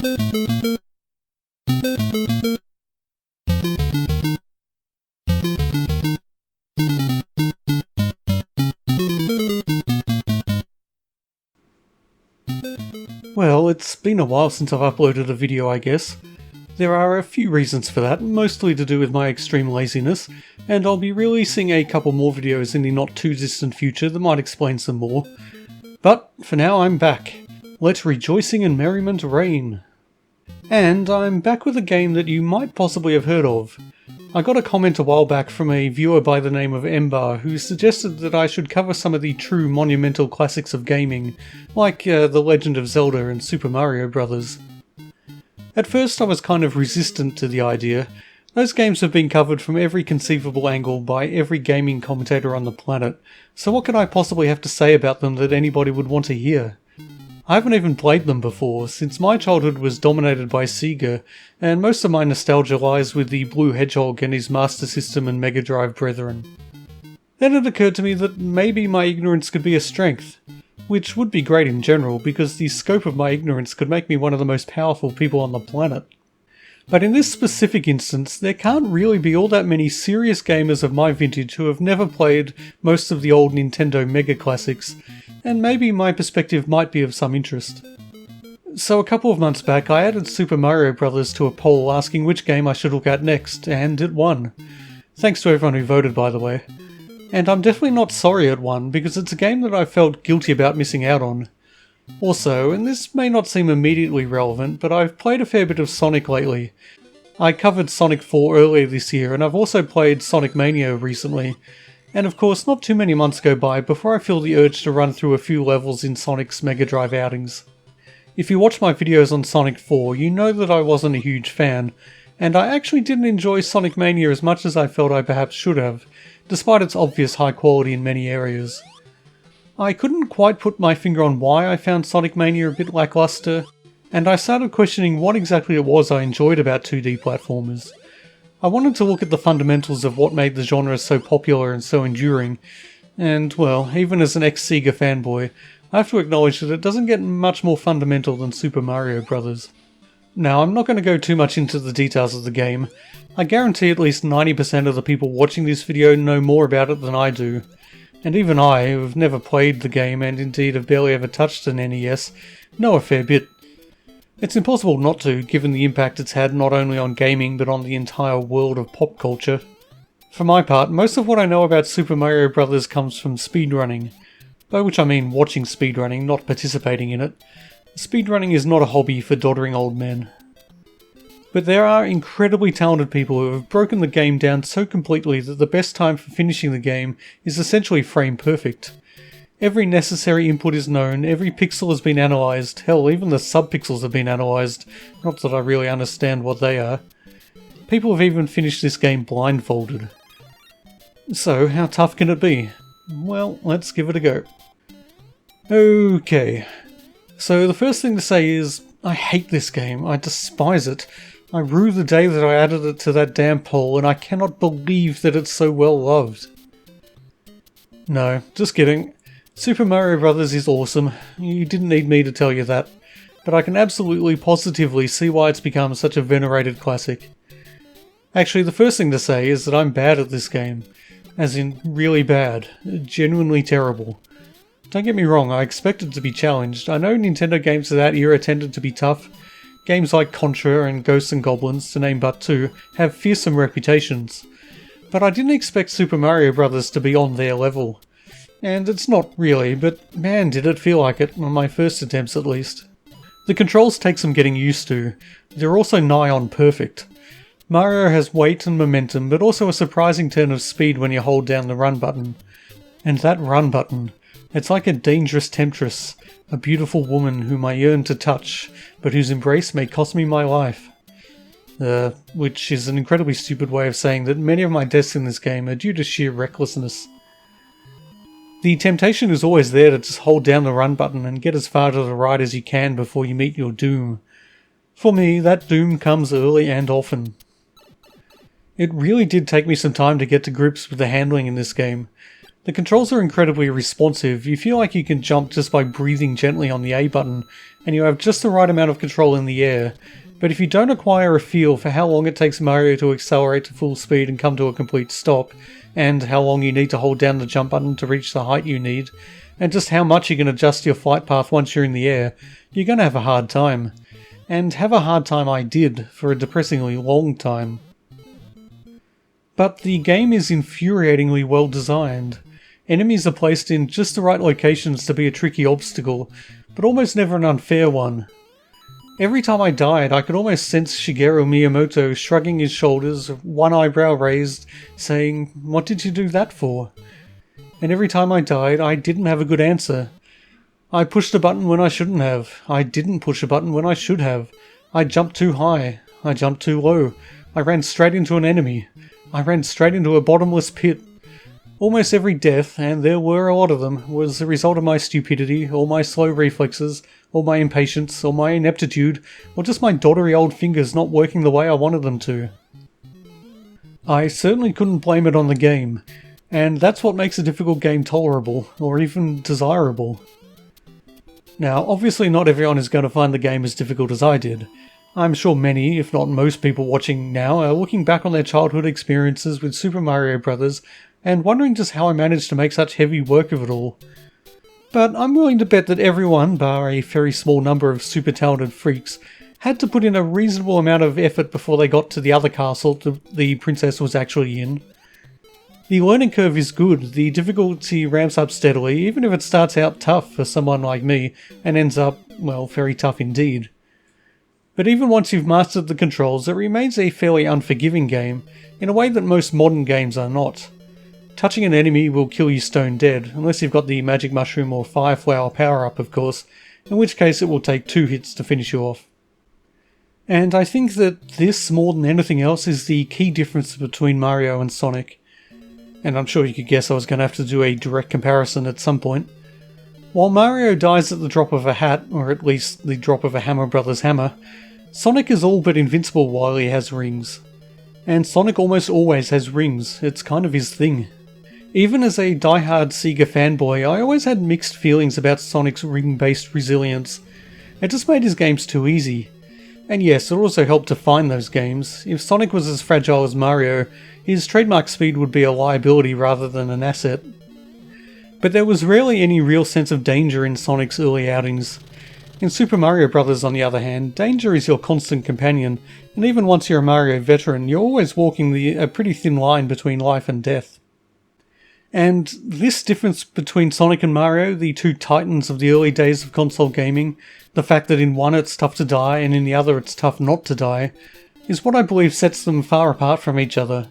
Well, it's been a while since I've uploaded a video, I guess. There are a few reasons for that, mostly to do with my extreme laziness, and I'll be releasing a couple more videos in the not too distant future that might explain some more. But for now, I'm back. Let rejoicing and merriment reign. And I'm back with a game that you might possibly have heard of. I got a comment a while back from a viewer by the name of Ember who suggested that I should cover some of the true monumental classics of gaming, like The Legend of Zelda and Super Mario Bros. At first I was kind of resistant to the idea. Those games have been covered from every conceivable angle by every gaming commentator on the planet, so what could I possibly have to say about them that anybody would want to hear? I haven't even played them before, since my childhood was dominated by Sega, and most of my nostalgia lies with the Blue Hedgehog and his Master System and Mega Drive brethren. Then it occurred to me that maybe my ignorance could be a strength, which would be great in general because the scope of my ignorance could make me one of the most powerful people on the planet. But in this specific instance, there can't really be all that many serious gamers of my vintage who have never played most of the old Nintendo Mega Classics, and maybe my perspective might be of some interest. So a couple of months back I added Super Mario Bros. To a poll asking which game I should look at next, and it won. Thanks to everyone who voted, by the way. And I'm definitely not sorry it won, because it's a game that I felt guilty about missing out on. Also, and this may not seem immediately relevant, but I've played a fair bit of Sonic lately. I covered Sonic 4 earlier this year, and I've also played Sonic Mania recently. And of course, not too many months go by before I feel the urge to run through a few levels in Sonic's Mega Drive outings. If you watch my videos on Sonic 4, you know that I wasn't a huge fan, and I actually didn't enjoy Sonic Mania as much as I felt I perhaps should have, despite its obvious high quality in many areas. I couldn't quite put my finger on why I found Sonic Mania a bit lackluster, and I started questioning what exactly it was I enjoyed about 2D platformers. I wanted to look at the fundamentals of what made the genre so popular and so enduring, and, well, even as an ex-Sega fanboy, I have to acknowledge that it doesn't get much more fundamental than Super Mario Bros. Now, I'm not going to go too much into the details of the game. I guarantee at least 90% of the people watching this video know more about it than I do. And even I, who have never played the game and indeed have barely ever touched an NES, know a fair bit. It's impossible not to, given the impact it's had not only on gaming but on the entire world of pop culture. For my part, most of what I know about Super Mario Bros. Comes from speedrunning, by which I mean watching speedrunning, not participating in it. Speedrunning is not a hobby for doddering old men. But there are incredibly talented people who have broken the game down so completely that the best time for finishing the game is essentially frame perfect. Every necessary input is known, every pixel has been analysed, hell, even the subpixels have been analysed, not that I really understand what they are. People have even finished this game blindfolded. So, how tough can it be? Well, let's give it a go. Okay. So the first thing to say is, I hate this game, I despise it. I rue the day that I added it to that damn poll, and I cannot believe that it's so well loved. No, just kidding. Super Mario Bros. Is awesome. You didn't need me to tell you that. But I can absolutely positively see why it's become such a venerated classic. Actually, the first thing to say is that I'm bad at this game. As in, really bad. Genuinely terrible. Don't get me wrong, I expected to be challenged. I know Nintendo games of that era tended to be tough. Games like Contra and Ghosts and Goblins, to name but two, have fearsome reputations. But I didn't expect Super Mario Bros. To be on their level. And it's not really, but man did it feel like it, on my first attempts at least. The controls take some getting used to. They're also nigh on perfect. Mario has weight and momentum, but also a surprising turn of speed when you hold down the run button. And that run button, it's like a dangerous temptress, a beautiful woman whom I yearn to touch, but whose embrace may cost me my life. Which is an incredibly stupid way of saying that many of my deaths in this game are due to sheer recklessness. The temptation is always there to just hold down the run button and get as far to the right as you can before you meet your doom. For me, that doom comes early and often. It really did take me some time to get to grips with the handling in this game. The controls are incredibly responsive. You feel like you can jump just by breathing gently on the A button, and you have just the right amount of control in the air. But if you don't acquire a feel for how long it takes Mario to accelerate to full speed and come to a complete stop, and how long you need to hold down the jump button to reach the height you need, and just how much you can adjust your flight path once you're in the air, you're going to have a hard time. And have a hard time I did, for a depressingly long time. But the game is infuriatingly well designed. Enemies are placed in just the right locations to be a tricky obstacle, but almost never an unfair one. Every time I died, I could almost sense Shigeru Miyamoto shrugging his shoulders, one eyebrow raised, saying, "What did you do that for?" And every time I died, I didn't have a good answer. I pushed a button when I shouldn't have. I didn't push a button when I should have. I jumped too high. I jumped too low. I ran straight into an enemy. I ran straight into a bottomless pit. Almost every death, and there were a lot of them, was the result of my stupidity, or my slow reflexes, or my impatience, or my ineptitude, or just my doddery old fingers not working the way I wanted them to. I certainly couldn't blame it on the game, and that's what makes a difficult game tolerable, or even desirable. Now, obviously not everyone is going to find the game as difficult as I did. I'm sure many, if not most people watching now, are looking back on their childhood experiences with Super Mario Bros. And wondering just how I managed to make such heavy work of it all. But I'm willing to bet that everyone, bar a very small number of super talented freaks, had to put in a reasonable amount of effort before they got to the other castle the princess was actually in. The learning curve is good, the difficulty ramps up steadily, even if it starts out tough for someone like me, and ends up, well, very tough indeed. But even once you've mastered the controls, it remains a fairly unforgiving game, in a way that most modern games are not. Touching an enemy will kill you stone dead, unless you've got the magic mushroom or fire flower power-up of course, in which case it will take 2 hits to finish you off. And I think that this, more than anything else, is the key difference between Mario and Sonic. And I'm sure you could guess I was going to have to do a direct comparison at some point. While Mario dies at the drop of a hat, or at least the drop of a Hammer Brothers hammer, Sonic is all but invincible while he has rings. And Sonic almost always has rings, it's kind of his thing. Even as a die-hard Sega fanboy, I always had mixed feelings about Sonic's ring-based resilience. It just made his games too easy. And yes, it also helped to find those games. If Sonic was as fragile as Mario, his trademark speed would be a liability rather than an asset. But there was rarely any real sense of danger in Sonic's early outings. In Super Mario Bros. On the other hand, danger is your constant companion, and even once you're a Mario veteran, you're always walking a pretty thin line between life and death. And this difference between Sonic and Mario, the two titans of the early days of console gaming, the fact that in one it's tough to die and in the other it's tough not to die, is what I believe sets them far apart from each other.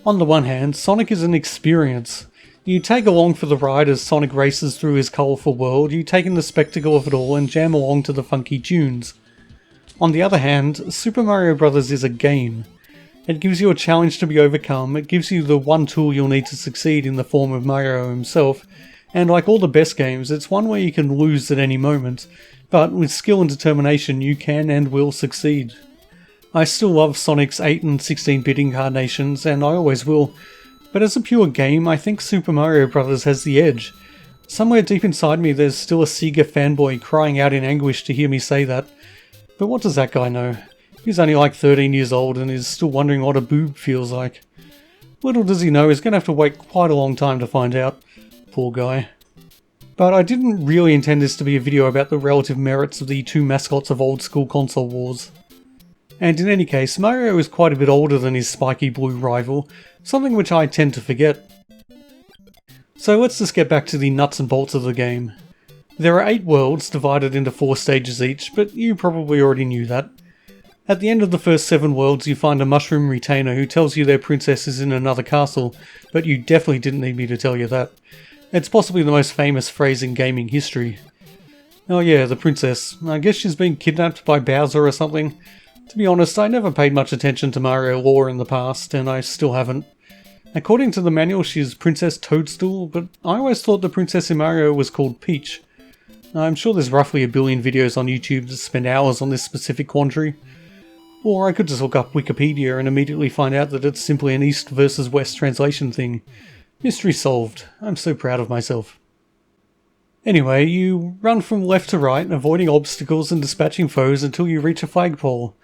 On the one hand, Sonic is an experience. You tag along for the ride as Sonic races through his colourful world, you take in the spectacle of it all and jam along to the funky tunes. On the other hand, Super Mario Bros. Is a game. It gives you a challenge to be overcome, it gives you the one tool you'll need to succeed in the form of Mario himself, and like all the best games, it's one where you can lose at any moment, but with skill and determination you can and will succeed. I still love Sonic's 8 and 16-bit incarnations, and I always will, but as a pure game, I think Super Mario Bros. Has the edge. Somewhere deep inside me there's still a Sega fanboy crying out in anguish to hear me say that, but what does that guy know? He's only like 13 years old and is still wondering what a boob feels like. Little does he know he's going to have to wait quite a long time to find out. Poor guy. But I didn't really intend this to be a video about the relative merits of the two mascots of old school console wars. And in any case, Mario is quite a bit older than his spiky blue rival, something which I tend to forget. So let's just get back to the nuts and bolts of the game. There are 8 worlds divided into 4 stages each, but you probably already knew that. At the end of the first 7 worlds you find a mushroom retainer who tells you their princess is in another castle, but you definitely didn't need me to tell you that. It's possibly the most famous phrase in gaming history. Oh yeah, the princess. I guess she's been kidnapped by Bowser or something. To be honest, I never paid much attention to Mario lore in the past, and I still haven't. According to the manual she's Princess Toadstool, but I always thought the princess in Mario was called Peach. I'm sure there's roughly a billion videos on YouTube that spend hours on this specific quandary. Or I could just look up Wikipedia and immediately find out that it's simply an East versus West translation thing. Mystery solved. I'm so proud of myself. Anyway, you run from left to right, avoiding obstacles and dispatching foes until you reach a flagpole.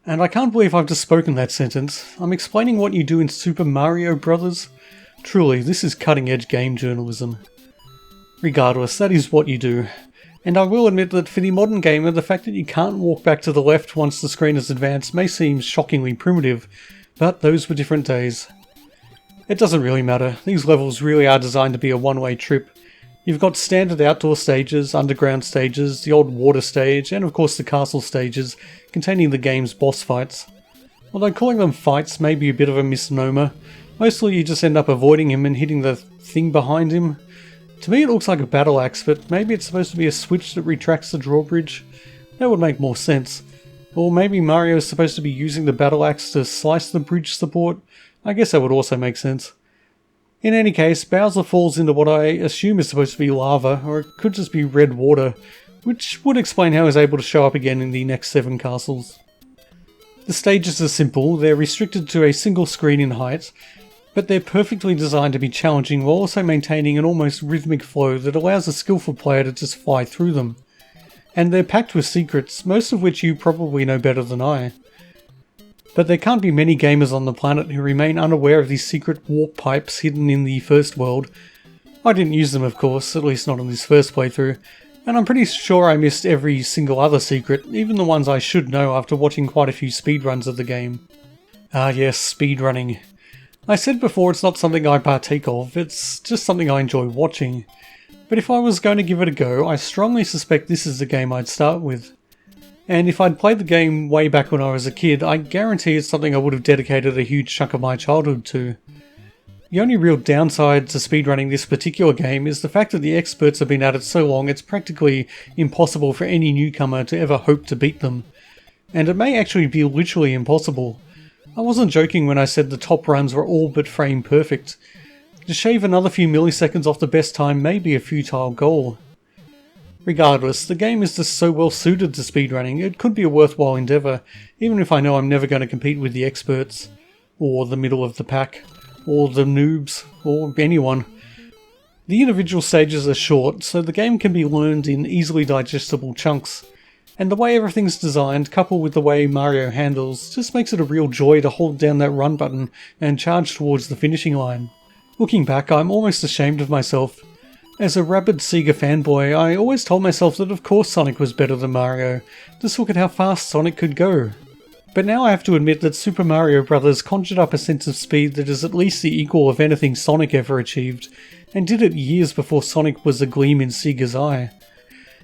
And I can't believe I've just spoken that sentence. I'm explaining what you do in Super Mario Bros. Truly, this is cutting-edge game journalism. Regardless, that is what you do. And I will admit that for the modern gamer, the fact that you can't walk back to the left once the screen is advanced may seem shockingly primitive, but those were different days. It doesn't really matter. These levels really are designed to be a one-way trip. You've got standard outdoor stages, underground stages, the old water stage, and of course the castle stages, containing the game's boss fights. Although calling them fights may be a bit of a misnomer, mostly you just end up avoiding him and hitting the thing behind him. To me it looks like a battle axe, but maybe it's supposed to be a switch that retracts the drawbridge. That would make more sense. Or maybe Mario is supposed to be using the battle axe to slice the bridge support. I guess that would also make sense. In any case, Bowser falls into what I assume is supposed to be lava, or it could just be red water, which would explain how he's able to show up again in the next 7 castles. The stages are simple, they're restricted to a single screen in height, but they're perfectly designed to be challenging while also maintaining an almost rhythmic flow that allows a skillful player to just fly through them. And they're packed with secrets, most of which you probably know better than I. But there can't be many gamers on the planet who remain unaware of these secret warp pipes hidden in the first world. I didn't use them, of course, at least not on this first playthrough, and I'm pretty sure I missed every single other secret, even the ones I should know after watching quite a few speedruns of the game. Ah yes, speedrunning. I said before it's not something I partake of, it's just something I enjoy watching. But if I was going to give it a go, I strongly suspect this is the game I'd start with. And if I'd played the game way back when I was a kid, I guarantee it's something I would have dedicated a huge chunk of my childhood to. The only real downside to speedrunning this particular game is the fact that the experts have been at it so long it's practically impossible for any newcomer to ever hope to beat them. And it may actually be literally impossible. I wasn't joking when I said the top runs were all but frame perfect. To shave another few milliseconds off the best time may be a futile goal. Regardless, the game is just so well suited to speedrunning, it could be a worthwhile endeavour, even if I know I'm never going to compete with the experts, or the middle of the pack, or the noobs, or anyone. The individual stages are short, so the game can be learned in easily digestible chunks, and the way everything's designed, coupled with the way Mario handles, just makes it a real joy to hold down that run button and charge towards the finishing line. Looking back, I'm almost ashamed of myself. As a rabid Sega fanboy, I always told myself that of course Sonic was better than Mario. Just look at how fast Sonic could go. But now I have to admit that Super Mario Bros. Conjured up a sense of speed that is at least the equal of anything Sonic ever achieved, and did it years before Sonic was a gleam in Sega's eye.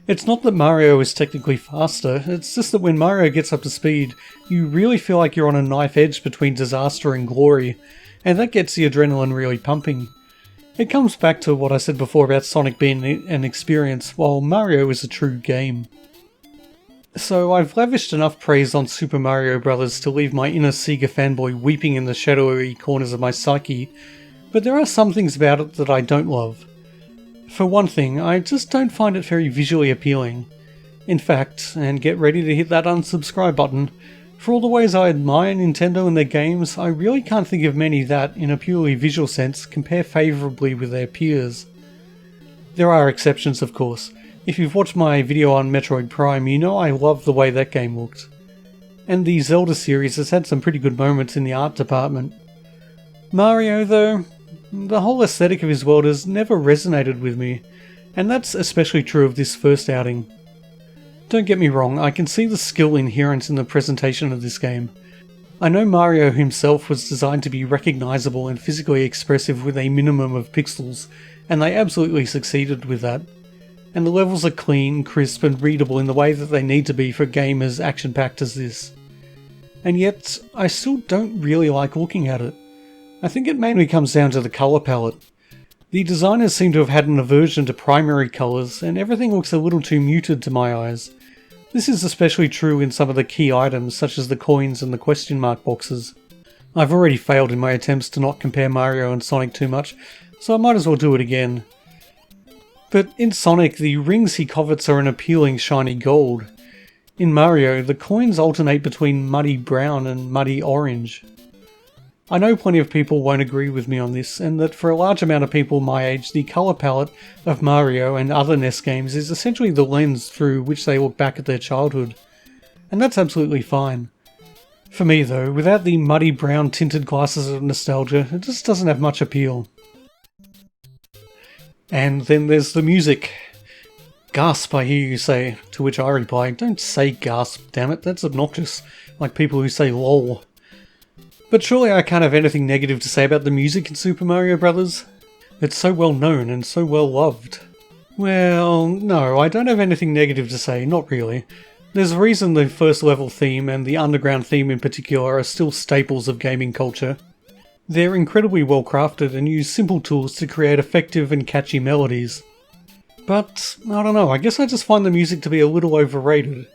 It's not that Mario is technically faster, it's just that when Mario gets up to speed, you really feel like you're on a knife edge between disaster and glory, and that gets the adrenaline really pumping. It comes back to what I said before about Sonic being an experience, while Mario is a true game. So I've lavished enough praise on Super Mario Bros. To leave my inner Sega fanboy weeping in the shadowy corners of my psyche, but there are some things about it that I don't love. For one thing, I just don't find it very visually appealing. In fact, and get ready to hit that unsubscribe button, for all the ways I admire Nintendo and their games, I really can't think of many that, in a purely visual sense, compare favourably with their peers. There are exceptions, of course. If you've watched my video on Metroid Prime, you know I love the way that game looked. And the Zelda series has had some pretty good moments in the art department. Mario, though, the whole aesthetic of his world has never resonated with me, and that's especially true of this first outing. Don't get me wrong, I can see the skill inherent in the presentation of this game. I know Mario himself was designed to be recognisable and physically expressive with a minimum of pixels, and they absolutely succeeded with that. And the levels are clean, crisp and readable in the way that they need to be for a game as action-packed as this. And yet, I still don't really like looking at it. I think it mainly comes down to the colour palette. The designers seem to have had an aversion to primary colours, and everything looks a little too muted to my eyes. This is especially true in some of the key items, such as the coins and the question mark boxes. I've already failed in my attempts to not compare Mario and Sonic too much, so I might as well do it again. But in Sonic, the rings he covets are an appealing shiny gold. In Mario, the coins alternate between muddy brown and muddy orange. I know plenty of people won't agree with me on this, and that for a large amount of people my age, the colour palette of Mario and other NES games is essentially the lens through which they look back at their childhood. And that's absolutely fine. For me though, without the muddy brown tinted glasses of nostalgia, it just doesn't have much appeal. And then there's the music. Gasp, I hear you say, to which I reply, don't say gasp, damn it, that's obnoxious, like people who say lol. But surely I can't have anything negative to say about the music in Super Mario Bros. It's so well known and so well loved. Well, no, I don't have anything negative to say, not really. There's a reason the first level theme and the underground theme in particular are still staples of gaming culture. They're incredibly well crafted and use simple tools to create effective and catchy melodies. But, I don't know, I guess I just find the music to be a little overrated.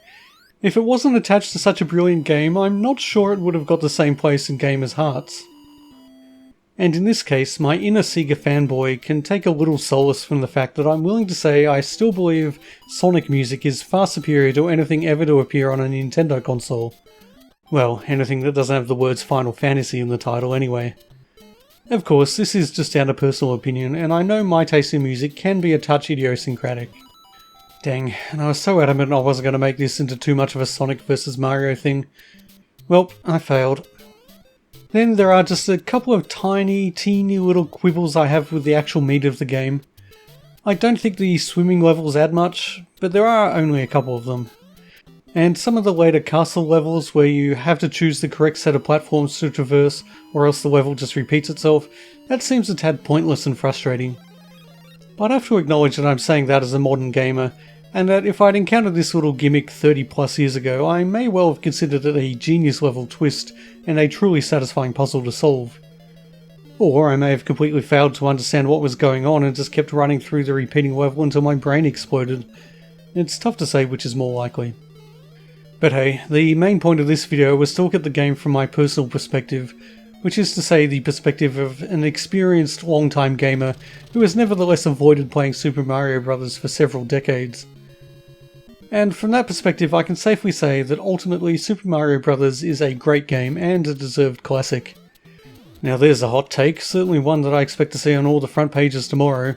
If it wasn't attached to such a brilliant game, I'm not sure it would have got the same place in gamers' hearts. And in this case, my inner Sega fanboy can take a little solace from the fact that I'm willing to say I still believe Sonic music is far superior to anything ever to appear on a Nintendo console. Well, anything that doesn't have the words Final Fantasy in the title anyway. Of course, this is just down to personal opinion, and I know my taste in music can be a touch idiosyncratic. Dang, and I was so adamant I wasn't going to make this into too much of a Sonic vs Mario thing. Well, I failed. Then there are just a couple of teeny little quibbles I have with the actual meat of the game. I don't think the swimming levels add much, but there are only a couple of them. And some of the later castle levels where you have to choose the correct set of platforms to traverse or else the level just repeats itself, that seems a tad pointless and frustrating. But I have to acknowledge that I'm saying that as a modern gamer, and that if I'd encountered this little gimmick 30 plus years ago, I may well have considered it a genius level twist and a truly satisfying puzzle to solve. Or I may have completely failed to understand what was going on and just kept running through the repeating level until my brain exploded. It's tough to say which is more likely. But hey, the main point of this video was to look at the game from my personal perspective, which is to say the perspective of an experienced long-time gamer who has nevertheless avoided playing Super Mario Bros. For several decades. And from that perspective I can safely say that ultimately Super Mario Bros. Is a great game and a deserved classic. Now there's a hot take, certainly one that I expect to see on all the front pages tomorrow.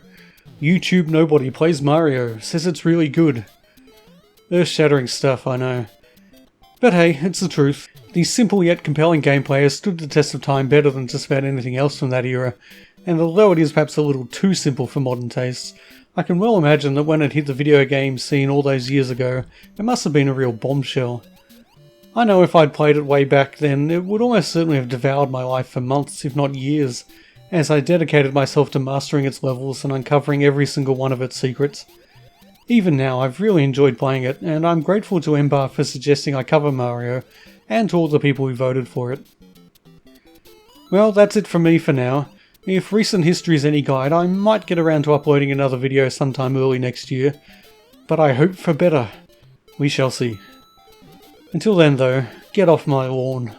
YouTube nobody plays Mario, says it's really good. Earth-shattering stuff, I know. But hey, it's the truth. The simple yet compelling gameplay has stood the test of time better than just about anything else from that era, and although it is perhaps a little too simple for modern tastes, I can well imagine that when it hit the video game scene all those years ago, it must have been a real bombshell. I know if I'd played it way back then, it would almost certainly have devoured my life for months, if not years, as I dedicated myself to mastering its levels and uncovering every single one of its secrets. Even now, I've really enjoyed playing it, and I'm grateful to Ember for suggesting I cover Mario, and to all the people who voted for it. Well, that's it from me for now. If recent history is any guide, I might get around to uploading another video sometime early next year, but I hope for better. We shall see. Until then though, get off my lawn.